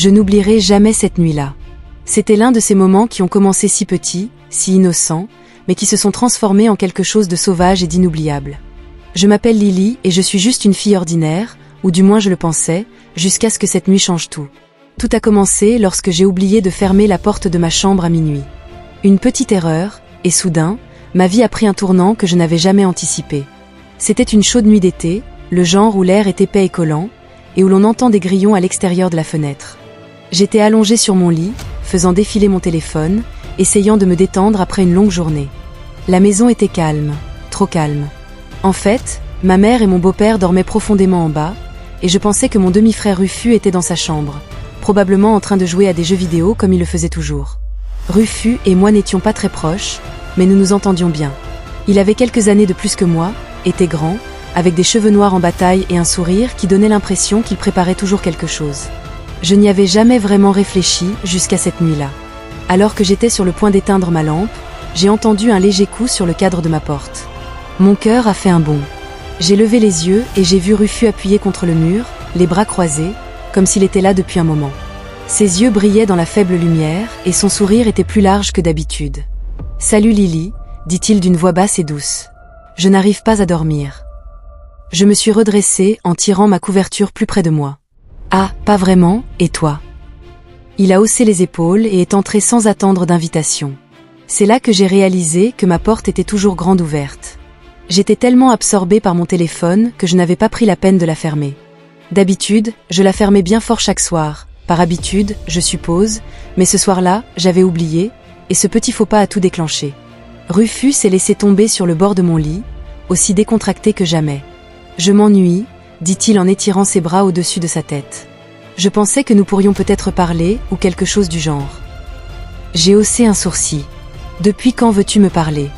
Je n'oublierai jamais cette nuit-là. C'était l'un de ces moments qui ont commencé si petits, si innocents, mais qui se sont transformés en quelque chose de sauvage et d'inoubliable. Je m'appelle Lily et je suis juste une fille ordinaire, ou du moins je le pensais, jusqu'à ce que cette nuit change tout. Tout a commencé lorsque j'ai oublié de fermer la porte de ma chambre à minuit. Une petite erreur, et soudain, ma vie a pris un tournant que je n'avais jamais anticipé. C'était une chaude nuit d'été, le genre où l'air est épais et collant, et où l'on entend des grillons à l'extérieur de la fenêtre. J'étais allongée sur mon lit, faisant défiler mon téléphone, essayant de me détendre après une longue journée. La maison était calme, trop calme. En fait, ma mère et mon beau-père dormaient profondément en bas, et je pensais que mon demi-frère Rufus était dans sa chambre, probablement en train de jouer à des jeux vidéo comme il le faisait toujours. Rufus et moi n'étions pas très proches, mais nous nous entendions bien. Il avait quelques années de plus que moi, était grand, avec des cheveux noirs en bataille et un sourire qui donnait l'impression qu'il préparait toujours quelque chose. Je n'y avais jamais vraiment réfléchi jusqu'à cette nuit-là. Alors que j'étais sur le point d'éteindre ma lampe, j'ai entendu un léger coup sur le cadre de ma porte. Mon cœur a fait un bond. J'ai levé les yeux et j'ai vu Rufus appuyé contre le mur, les bras croisés, comme s'il était là depuis un moment. Ses yeux brillaient dans la faible lumière et son sourire était plus large que d'habitude. « Salut Lily », dit-il d'une voix basse et douce. « Je n'arrive pas à dormir. » Je me suis redressée en tirant ma couverture plus près de moi. « Ah, pas vraiment, et toi ?» Il a haussé les épaules et est entré sans attendre d'invitation. C'est là que j'ai réalisé que ma porte était toujours grande ouverte. J'étais tellement absorbée par mon téléphone que je n'avais pas pris la peine de la fermer. D'habitude, je la fermais bien fort chaque soir, par habitude, je suppose, mais ce soir-là, j'avais oublié, et ce petit faux pas a tout déclenché. Rufus s'est laissé tomber sur le bord de mon lit, aussi décontracté que jamais. « Je m'ennuie », dit-il en étirant ses bras au-dessus de sa tête. Je pensais que nous pourrions peut-être parler, ou quelque chose du genre. J'ai haussé un sourcil. « Depuis quand veux-tu me parler ?»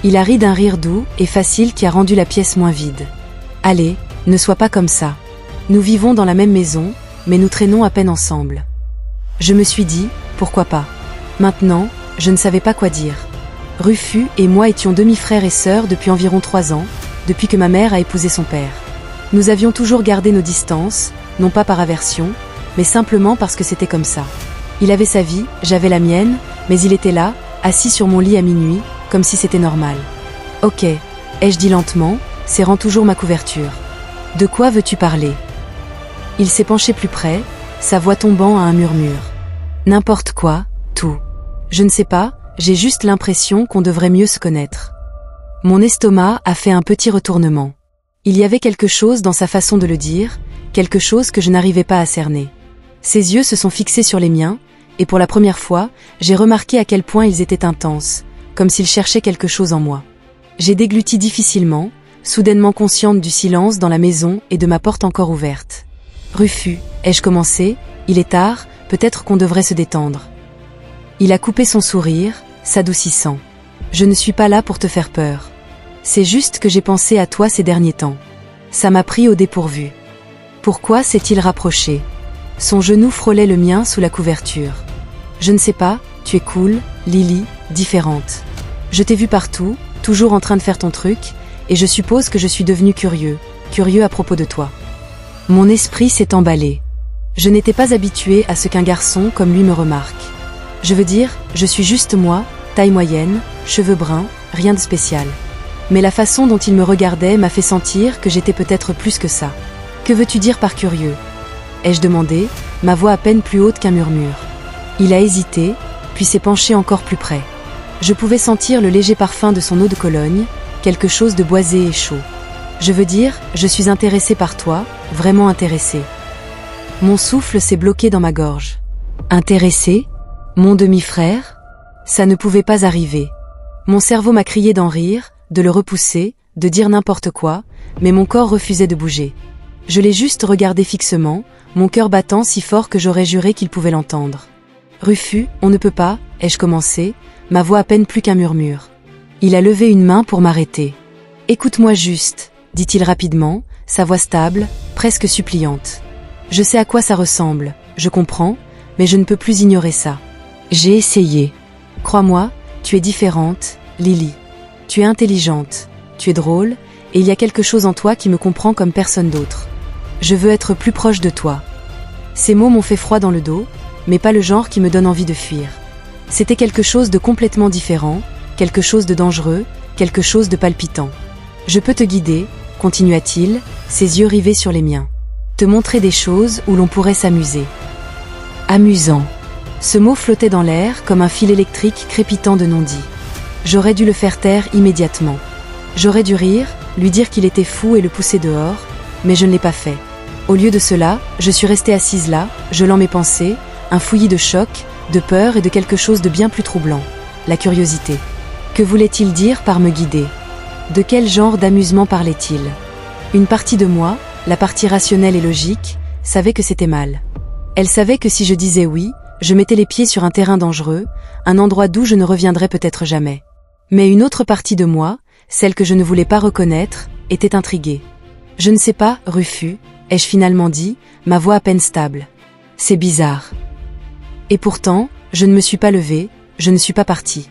Il a ri d'un rire doux et facile qui a rendu la pièce moins vide. « Allez, ne sois pas comme ça. Nous vivons dans la même maison, mais nous traînons à peine ensemble. » Je me suis dit, pourquoi pas. Maintenant, je ne savais pas quoi dire. Rufus et moi étions demi-frères et sœurs depuis environ 3 ans, depuis que ma mère a épousé son père. Nous avions toujours gardé nos distances, non pas par aversion, mais simplement parce que c'était comme ça. Il avait sa vie, j'avais la mienne, mais il était là, assis sur mon lit à minuit, comme si c'était normal. « Ok », ai-je dit lentement, serrant toujours ma couverture. « De quoi veux-tu parler ?» Il s'est penché plus près, sa voix tombant à un murmure. « N'importe quoi, tout. Je ne sais pas, j'ai juste l'impression qu'on devrait mieux se connaître. » Mon estomac a fait un petit retournement. Il y avait quelque chose dans sa façon de le dire, quelque chose que je n'arrivais pas à cerner. Ses yeux se sont fixés sur les miens, et pour la première fois, j'ai remarqué à quel point ils étaient intenses, comme s'ils cherchaient quelque chose en moi. J'ai dégluti difficilement, soudainement consciente du silence dans la maison et de ma porte encore ouverte. « Rufus, ai-je commencé ? Il est tard, peut-être qu'on devrait se détendre. » Il a coupé son sourire, s'adoucissant. « Je ne suis pas là pour te faire peur. C'est juste que j'ai pensé à toi ces derniers temps. Ça m'a pris au dépourvu. » Pourquoi s'est-il rapproché ? Son genou frôlait le mien sous la couverture. « Je ne sais pas, tu es cool, Lily, différente. Je t'ai vu partout, toujours en train de faire ton truc, et je suppose que je suis devenu curieux à propos de toi. » Mon esprit s'est emballé. Je n'étais pas habituée à ce qu'un garçon comme lui me remarque. Je veux dire, je suis juste moi, taille moyenne, cheveux bruns, rien de spécial. Mais la façon dont il me regardait m'a fait sentir que j'étais peut-être plus que ça. « Que veux-tu dire par curieux ?» ai-je demandé, ma voix à peine plus haute qu'un murmure. Il a hésité, puis s'est penché encore plus près. Je pouvais sentir le léger parfum de son eau de Cologne, quelque chose de boisé et chaud. Je veux dire, je suis intéressée par toi, vraiment intéressée. Mon souffle s'est bloqué dans ma gorge. Intéressée ? Mon demi-frère ? Ça ne pouvait pas arriver. Mon cerveau m'a crié d'en rire, de le repousser, de dire n'importe quoi, mais mon corps refusait de bouger. Je l'ai juste regardé fixement, mon cœur battant si fort que j'aurais juré qu'il pouvait l'entendre. « Rufus, on ne peut pas », ai-je commencé, ma voix à peine plus qu'un murmure. Il a levé une main pour m'arrêter. « Écoute-moi juste », dit-il rapidement, sa voix stable, presque suppliante. « Je sais à quoi ça ressemble, je comprends, mais je ne peux plus ignorer ça. J'ai essayé. Crois-moi, tu es différente, Lily. Tu es intelligente, tu es drôle, et il y a quelque chose en toi qui me comprend comme personne d'autre. Je veux être plus proche de toi. » Ces mots m'ont fait froid dans le dos, mais pas le genre qui me donne envie de fuir. C'était quelque chose de complètement différent, quelque chose de dangereux, quelque chose de palpitant. Je peux te guider, continua-t-il, ses yeux rivés sur les miens. Te montrer des choses où l'on pourrait s'amuser. Amusant. Ce mot flottait dans l'air comme un fil électrique crépitant de non-dit. J'aurais dû le faire taire immédiatement. J'aurais dû rire, lui dire qu'il était fou et le pousser dehors, mais je ne l'ai pas fait. Au lieu de cela, je suis restée assise là, gelant mes pensées, un fouillis de choc, de peur et de quelque chose de bien plus troublant. La curiosité. Que voulait-il dire par me guider? De quel genre d'amusement parlait-il? Une partie de moi, la partie rationnelle et logique, savait que c'était mal. Elle savait que si je disais oui, je mettais les pieds sur un terrain dangereux, un endroit d'où je ne reviendrais peut-être jamais. Mais une autre partie de moi, celle que je ne voulais pas reconnaître, était intriguée. Je ne sais pas, Rufus, ai-je finalement dit, ma voix à peine stable. C'est bizarre. Et pourtant, je ne me suis pas levée, je ne suis pas partie.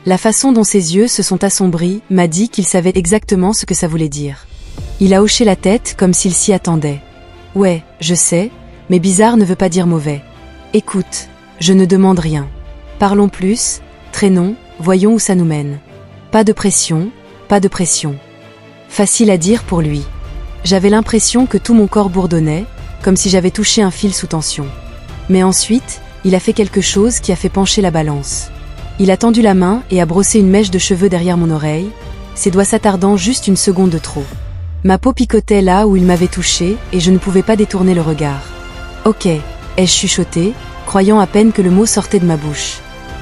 La façon dont ses yeux se sont assombris m'a dit qu'il savait exactement ce que ça voulait dire. Il a hoché la tête comme s'il s'y attendait. Ouais, je sais, mais bizarre ne veut pas dire mauvais. Écoute, je ne demande rien. Parlons plus, traînons, voyons où ça nous mène. Pas de pression, pas de pression. Facile à dire pour lui. J'avais l'impression que tout mon corps bourdonnait, comme si j'avais touché un fil sous tension. Mais ensuite, il a fait quelque chose qui a fait pencher la balance. Il a tendu la main et a brossé une mèche de cheveux derrière mon oreille, ses doigts s'attardant juste une seconde de trop. Ma peau picotait là où il m'avait touché et je ne pouvais pas détourner le regard. Ok, ai-je chuchoté, croyant à peine que le mot sortait de ma bouche.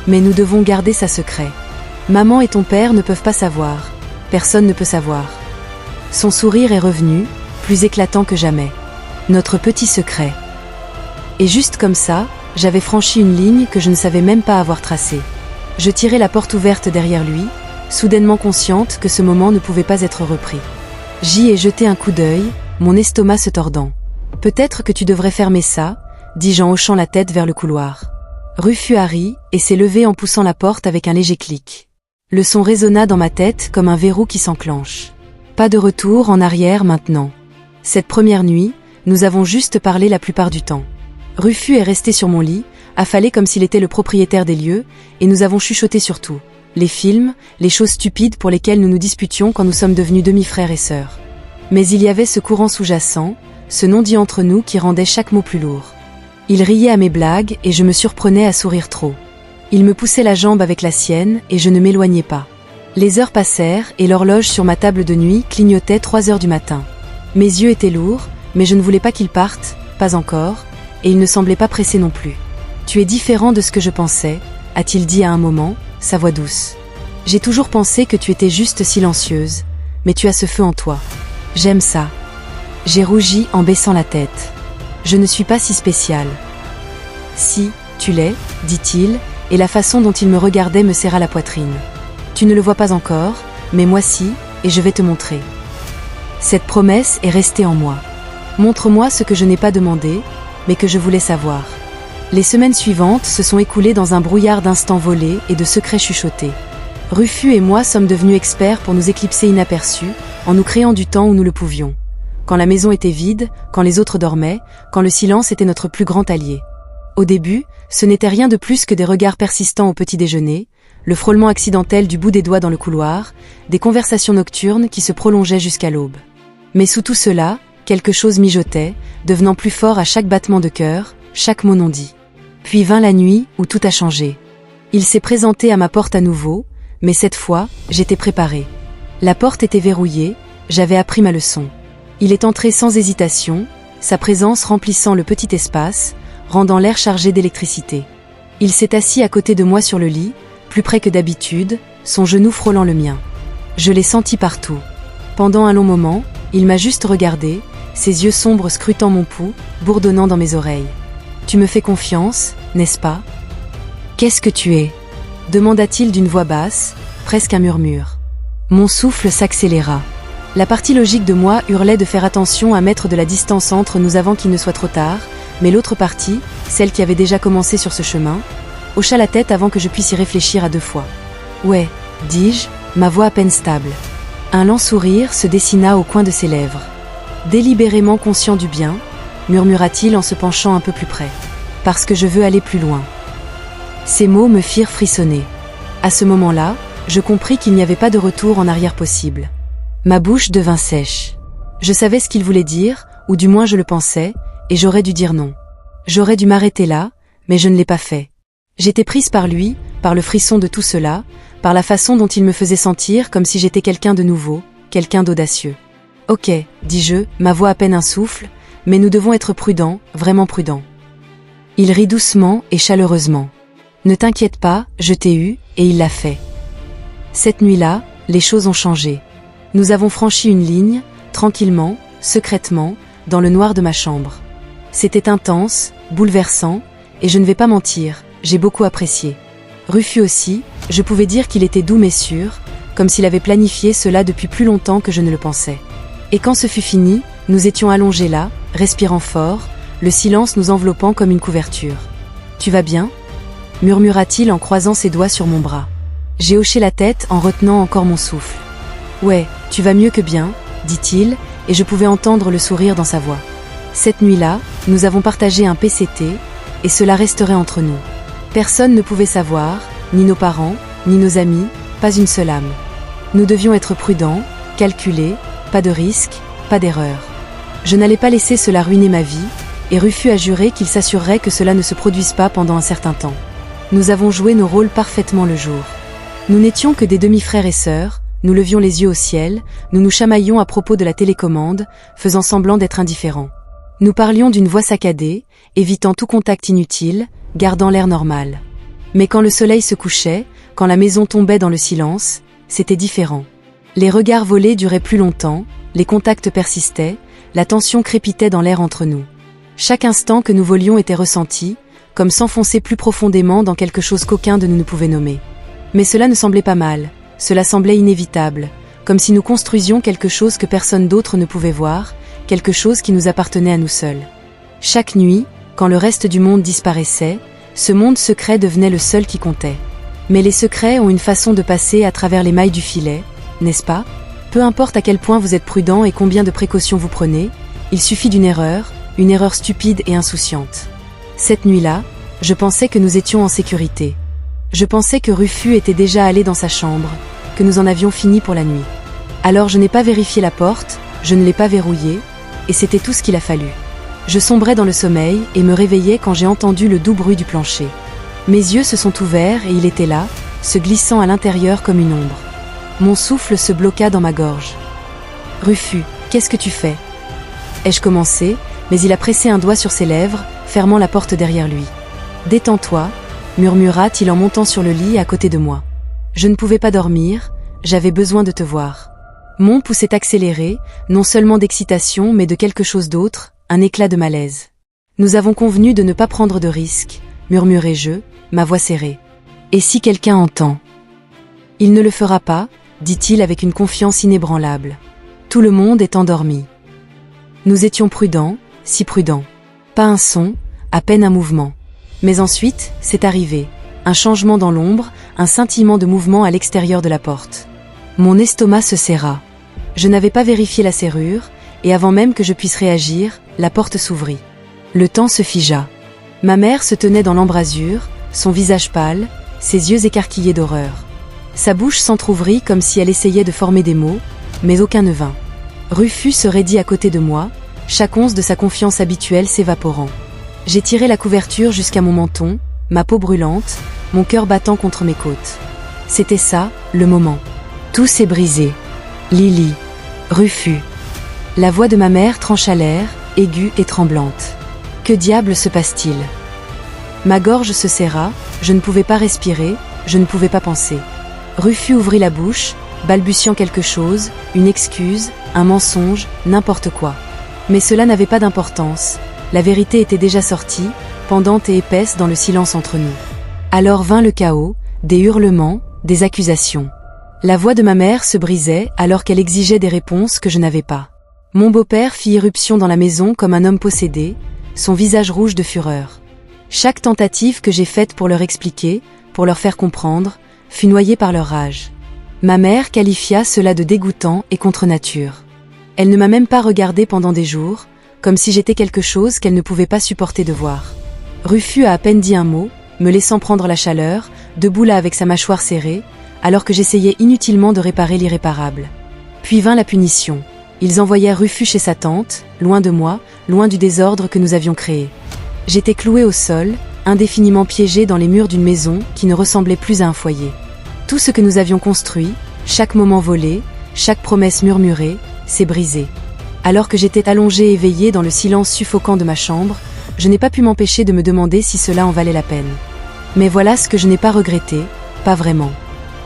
Mais nous devons garder ça secret. Maman et ton père ne peuvent pas savoir. Personne ne peut savoir. Son sourire est revenu, plus éclatant que jamais. Notre petit secret. Et juste comme ça, j'avais franchi une ligne que je ne savais même pas avoir tracée. Je tirai la porte ouverte derrière lui, soudainement consciente que ce moment ne pouvait pas être repris. J'y ai jeté un coup d'œil, mon estomac se tordant. Peut-être que tu devrais fermer ça, dis-je en hochant la tête vers le couloir. Rufus a ri et s'est levé en poussant la porte avec un léger clic. Le son résonna dans ma tête comme un verrou qui s'enclenche. Pas de retour en arrière maintenant. Cette première nuit, nous avons juste parlé la plupart du temps. Rufus est resté sur mon lit, affalé comme s'il était le propriétaire des lieux, et nous avons chuchoté sur tout. Les films, les choses stupides pour lesquelles nous nous disputions quand nous sommes devenus demi-frères et sœurs. Mais il y avait ce courant sous-jacent, ce non-dit entre nous qui rendait chaque mot plus lourd. Il riait à mes blagues et je me surprenais à sourire trop. Il me poussait la jambe avec la sienne et je ne m'éloignais pas. Les heures passèrent et l'horloge sur ma table de nuit clignotait 3 heures du matin. Mes yeux étaient lourds, mais je ne voulais pas qu'il parte, pas encore, et il ne semblait pas pressé non plus. « Tu es différent de ce que je pensais », a-t-il dit à un moment, sa voix douce. « J'ai toujours pensé que tu étais juste silencieuse, mais tu as ce feu en toi. J'aime ça. » J'ai rougi en baissant la tête. « Je ne suis pas si spéciale. »« Si, tu l'es, dit-il, et la façon dont il me regardait me serra la poitrine. « Tu ne le vois pas encore, mais moi si, et je vais te montrer. » Cette promesse est restée en moi. Montre-moi ce que je n'ai pas demandé, mais que je voulais savoir. Les semaines suivantes se sont écoulées dans un brouillard d'instants volés et de secrets chuchotés. Rufus et moi sommes devenus experts pour nous éclipser inaperçus, en nous créant du temps où nous le pouvions. Quand la maison était vide, quand les autres dormaient, quand le silence était notre plus grand allié. Au début, ce n'était rien de plus que des regards persistants au petit déjeuner, le frôlement accidentel du bout des doigts dans le couloir, des conversations nocturnes qui se prolongeaient jusqu'à l'aube. Mais sous tout cela, quelque chose mijotait, devenant plus fort à chaque battement de cœur, chaque mot non dit. Puis vint la nuit où tout a changé. Il s'est présenté à ma porte à nouveau, mais cette fois, j'étais préparée. La porte était verrouillée, j'avais appris ma leçon. Il est entré sans hésitation, sa présence remplissant le petit espace, rendant l'air chargé d'électricité. Il s'est assis à côté de moi sur le lit, plus près que d'habitude, son genou frôlant le mien. Je l'ai senti partout. Pendant un long moment, il m'a juste regardé, ses yeux sombres scrutant mon pouls, bourdonnant dans mes oreilles. « Tu me fais confiance, n'est-ce pas ? » « Qu'est-ce que tu es ?» demanda-t-il d'une voix basse, presque un murmure. Mon souffle s'accéléra. La partie logique de moi hurlait de faire attention à mettre de la distance entre nous avant qu'il ne soit trop tard, mais l'autre partie, celle qui avait déjà commencé sur ce chemin, hocha la tête avant que je puisse y réfléchir à 2 fois. « Ouais, dis-je, ma voix à peine stable. » Un lent sourire se dessina au coin de ses lèvres. Délibérément conscient du bien, murmura-t-il en se penchant un peu plus près. Parce que je veux aller plus loin. Ces mots me firent frissonner. À ce moment-là, je compris qu'il n'y avait pas de retour en arrière possible. Ma bouche devint sèche. Je savais ce qu'il voulait dire, ou du moins je le pensais, et j'aurais dû dire non. J'aurais dû m'arrêter là, mais je ne l'ai pas fait. J'étais prise par lui, par le frisson de tout cela, par la façon dont il me faisait sentir comme si j'étais quelqu'un de nouveau, quelqu'un d'audacieux. « Ok, dis-je, ma voix à peine un souffle, mais nous devons être prudents, vraiment prudents. » Il rit doucement et chaleureusement. « Ne t'inquiète pas, je t'ai eu, et il l'a fait. » Cette nuit-là, les choses ont changé. Nous avons franchi une ligne, tranquillement, secrètement, dans le noir de ma chambre. C'était intense, bouleversant, et je ne vais pas mentir, j'ai beaucoup apprécié. Rufus aussi, je pouvais dire qu'il était doux mais sûr, comme s'il avait planifié cela depuis plus longtemps que je ne le pensais. Et quand ce fut fini, nous étions allongés là, respirant fort, le silence nous enveloppant comme une couverture. « Tu vas bien ?» murmura-t-il en croisant ses doigts sur mon bras. J'ai hoché la tête en retenant encore mon souffle. « Ouais, tu vas mieux que bien, » dit-il, et je pouvais entendre le sourire dans sa voix. Cette nuit-là, nous avons partagé un PCT, et cela resterait entre nous. Personne ne pouvait savoir, ni nos parents, ni nos amis, pas une seule âme. Nous devions être prudents, calculés, pas de risques, pas d'erreur. Je n'allais pas laisser cela ruiner ma vie, et Rufus a juré qu'il s'assurerait que cela ne se produise pas pendant un certain temps. Nous avons joué nos rôles parfaitement le jour. Nous n'étions que des demi-frères et sœurs, nous levions les yeux au ciel, nous nous chamaillions à propos de la télécommande, faisant semblant d'être indifférents. Nous parlions d'une voix saccadée, évitant tout contact inutile, gardant l'air normal. Mais quand le soleil se couchait, quand la maison tombait dans le silence, c'était différent. Les regards volés duraient plus longtemps, les contacts persistaient, la tension crépitait dans l'air entre nous. Chaque instant que nous volions était ressenti, comme s'enfoncer plus profondément dans quelque chose qu'aucun de nous ne pouvait nommer. Mais cela ne semblait pas mal, cela semblait inévitable, comme si nous construisions quelque chose que personne d'autre ne pouvait voir, quelque chose qui nous appartenait à nous seuls. Chaque nuit, quand le reste du monde disparaissait, ce monde secret devenait le seul qui comptait. Mais les secrets ont une façon de passer à travers les mailles du filet, n'est-ce pas? Peu importe à quel point vous êtes prudent et combien de précautions vous prenez, il suffit d'une erreur stupide et insouciante. Cette nuit-là, je pensais que nous étions en sécurité. Je pensais que Rufus était déjà allé dans sa chambre, que nous en avions fini pour la nuit. Alors je n'ai pas vérifié la porte, je ne l'ai pas verrouillée, et c'était tout ce qu'il a fallu. Je sombrais dans le sommeil et me réveillais quand j'ai entendu le doux bruit du plancher. Mes yeux se sont ouverts et il était là, se glissant à l'intérieur comme une ombre. Mon souffle se bloqua dans ma gorge. « Rufus, qu'est-ce que tu fais ?» ai-je commencé, mais il a pressé un doigt sur ses lèvres, fermant la porte derrière lui. « Détends-toi » murmura-t-il en montant sur le lit à côté de moi. Je ne pouvais pas dormir, j'avais besoin de te voir. Mon pouls s'est accéléré, non seulement d'excitation mais de quelque chose d'autre, un éclat de malaise. Nous avons convenu de ne pas prendre de risques, murmurai-je, ma voix serrée. Et si quelqu'un entend? Il ne le fera pas, dit-il avec une confiance inébranlable. Tout le monde est endormi. Nous étions prudents, si prudents. Pas un son, à peine un mouvement. Mais ensuite, c'est arrivé. Un changement dans l'ombre, un scintillement de mouvement à l'extérieur de la porte. Mon estomac se serra. Je n'avais pas vérifié la serrure, et avant même que je puisse réagir, la porte s'ouvrit. Le temps se figea. Ma mère se tenait dans l'embrasure, son visage pâle, ses yeux écarquillés d'horreur. Sa bouche s'entr'ouvrit comme si elle essayait de former des mots, mais aucun ne vint. Rufus se raidit à côté de moi, chaque once de sa confiance habituelle s'évaporant. J'ai tiré la couverture jusqu'à mon menton, ma peau brûlante, mon cœur battant contre mes côtes. C'était ça, le moment. Tout s'est brisé. Lily. Rufus. La voix de ma mère trancha l'air, aiguë et tremblante. Que diable se passe-t-il? Ma gorge se serra, je ne pouvais pas respirer, je ne pouvais pas penser. Rufus ouvrit la bouche, balbutiant quelque chose, une excuse, un mensonge, n'importe quoi. Mais cela n'avait pas d'importance, la vérité était déjà sortie, pendante et épaisse dans le silence entre nous. Alors vint le chaos, des hurlements, des accusations. La voix de ma mère se brisait alors qu'elle exigeait des réponses que je n'avais pas. Mon beau-père fit irruption dans la maison comme un homme possédé, son visage rouge de fureur. Chaque tentative que j'ai faite pour leur expliquer, pour leur faire comprendre, fut noyée par leur rage. Ma mère qualifia cela de dégoûtant et contre nature. Elle ne m'a même pas regardé pendant des jours, comme si j'étais quelque chose qu'elle ne pouvait pas supporter de voir. Rufus a à peine dit un mot, me laissant prendre la chaleur, debout là avec sa mâchoire serrée, alors que j'essayais inutilement de réparer l'irréparable. Puis vint la punition. Ils envoyèrent Rufus chez sa tante, loin de moi, loin du désordre que nous avions créé. J'étais cloué au sol, indéfiniment piégé dans les murs d'une maison qui ne ressemblait plus à un foyer. Tout ce que nous avions construit, chaque moment volé, chaque promesse murmurée, s'est brisé. Alors que j'étais allongé éveillé dans le silence suffocant de ma chambre, je n'ai pas pu m'empêcher de me demander si cela en valait la peine. Mais voilà ce que je n'ai pas regretté, pas vraiment.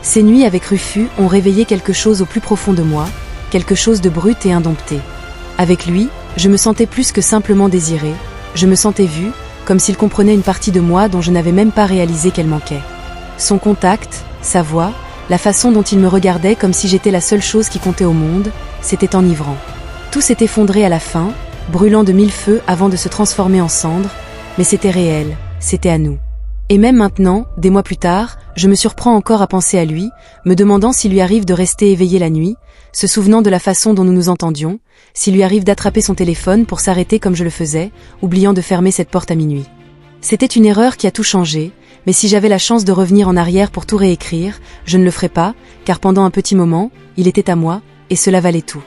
Ces nuits avec Rufus ont réveillé quelque chose au plus profond de moi, quelque chose de brut et indompté. Avec lui, je me sentais plus que simplement désiré, je me sentais vue, comme s'il comprenait une partie de moi dont je n'avais même pas réalisé qu'elle manquait. Son contact, sa voix, la façon dont il me regardait comme si j'étais la seule chose qui comptait au monde, c'était enivrant. Tout s'est effondré à la fin, brûlant de mille feux avant de se transformer en cendres, mais c'était réel, c'était à nous. Et même maintenant, des mois plus tard, je me surprends encore à penser à lui, me demandant s'il lui arrive de rester éveillé la nuit, se souvenant de la façon dont nous nous entendions, s'il lui arrive d'attraper son téléphone pour s'arrêter comme je le faisais, oubliant de fermer cette porte à minuit. C'était une erreur qui a tout changé, mais si j'avais la chance de revenir en arrière pour tout réécrire, je ne le ferais pas, car pendant un petit moment, il était à moi, et cela valait tout.